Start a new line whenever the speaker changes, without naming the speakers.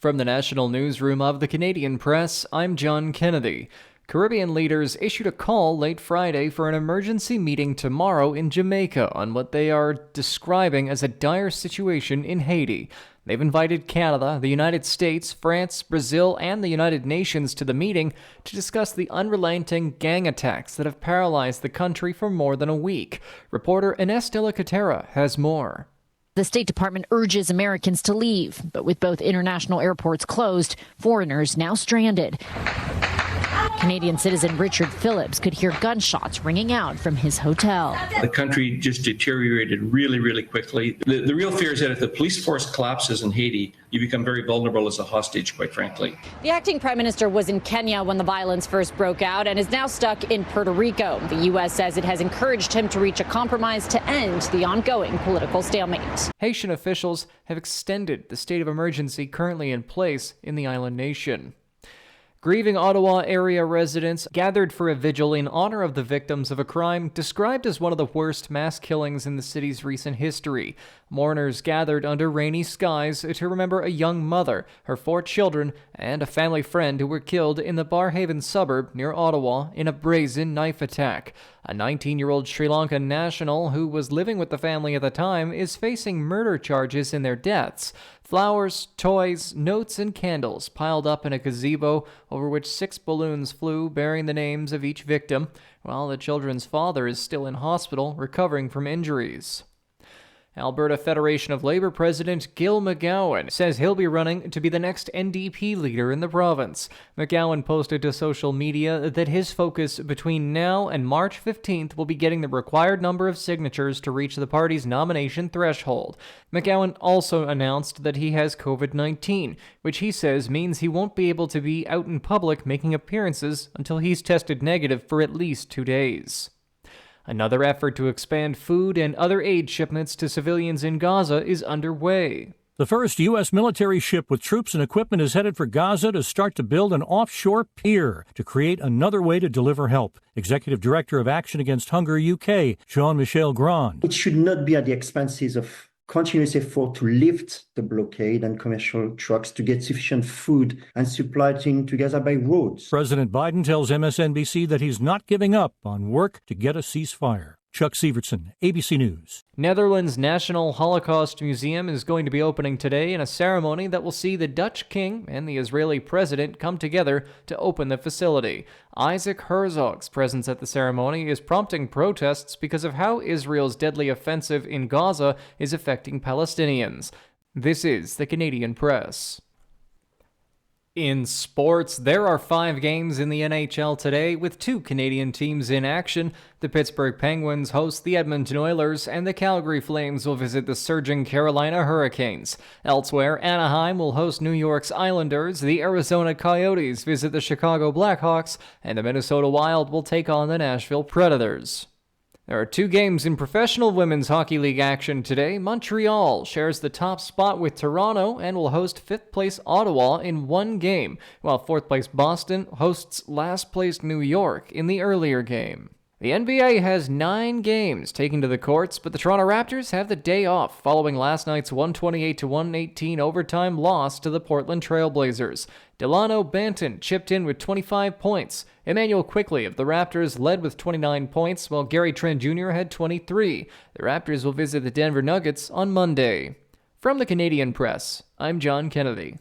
From the National Newsroom of the Canadian Press, I'm John Kennedy. Caribbean leaders issued a call late Friday for an emergency meeting tomorrow in Jamaica on what they are describing as a dire situation in Haiti. They've invited Canada, the United States, France, Brazil, and the United Nations to the meeting to discuss the unrelenting gang attacks that have paralyzed the country for more than a week. Reporter Ines de la Catera has more.
The State Department urges Americans to leave, but with both international airports closed, foreigners now stranded. Canadian citizen Richard Phillips could hear gunshots ringing out from his hotel.
The country just deteriorated really quickly. The real fear is that if the police force collapses in Haiti, you become very vulnerable as a hostage, quite frankly.
The acting prime minister was in Kenya when the violence first broke out and is now stuck in Puerto Rico. The U.S. says it has encouraged him to reach a compromise to end the ongoing political stalemate.
Haitian officials have extended the state of emergency currently in place in the island nation. Grieving Ottawa area residents gathered for a vigil in honor of the victims of a crime described as one of the worst mass killings in the city's recent history. Mourners gathered under rainy skies to remember a young mother, her 4 children, and a family friend who were killed in the Barhaven suburb near Ottawa in a brazen knife attack. A 19-year-old Sri Lankan national who was living with the family at the time is facing murder charges in their deaths. Flowers, toys, notes, and candles piled up in a gazebo over which 6 balloons flew bearing the names of each victim, while the children's father is still in hospital recovering from injuries. Alberta Federation of Labor President Gil McGowan says he'll be running to be the next NDP leader in the province. McGowan posted to social media that his focus between now and March 15th will be getting the required number of signatures to reach the party's nomination threshold. McGowan also announced that he has COVID-19, which he says means he won't be able to be out in public making appearances until he's tested negative for at least 2 days. Another effort to expand food and other aid shipments to civilians in Gaza is underway.
The first U.S. military ship with troops and equipment is headed for Gaza to start to build an offshore pier to create another way to deliver help. Executive Director of Action Against Hunger UK, Jean-Michel Grand.
It should not be at the expenses of continuous effort to lift the blockade and commercial trucks to get sufficient food and supply into Gaza by roads.
President Biden tells MSNBC that he's not giving up on work to get a ceasefire. Chuck Severson, ABC News.
Netherlands' National Holocaust Museum is going to be opening today in a ceremony that will see the Dutch king and the Israeli president come together to open the facility. Isaac Herzog's presence at the ceremony is prompting protests because of how Israel's deadly offensive in Gaza is affecting Palestinians. This is the Canadian Press. In sports, there are 5 games in the NHL today with 2 Canadian teams in action. The Pittsburgh Penguins host the Edmonton Oilers, and the Calgary Flames will visit the surging Carolina Hurricanes. Elsewhere, Anaheim will host New York's Islanders, the Arizona Coyotes visit the Chicago Blackhawks, and the Minnesota Wild will take on the Nashville Predators. There are 2 games in professional women's hockey league action today. Montreal shares the top spot with Toronto and will host 5th place Ottawa in 1 game, while 4th place Boston hosts last place New York in the earlier game. The NBA has 9 games taken to the courts, but the Toronto Raptors have the day off following last night's 128-118 overtime loss to the Portland Trail Blazers. Delano Banton chipped in with 25 points. Emmanuel Quickley of the Raptors led with 29 points, while Gary Trent Jr. had 23. The Raptors will visit the Denver Nuggets on Monday. From the Canadian Press, I'm John Kennedy.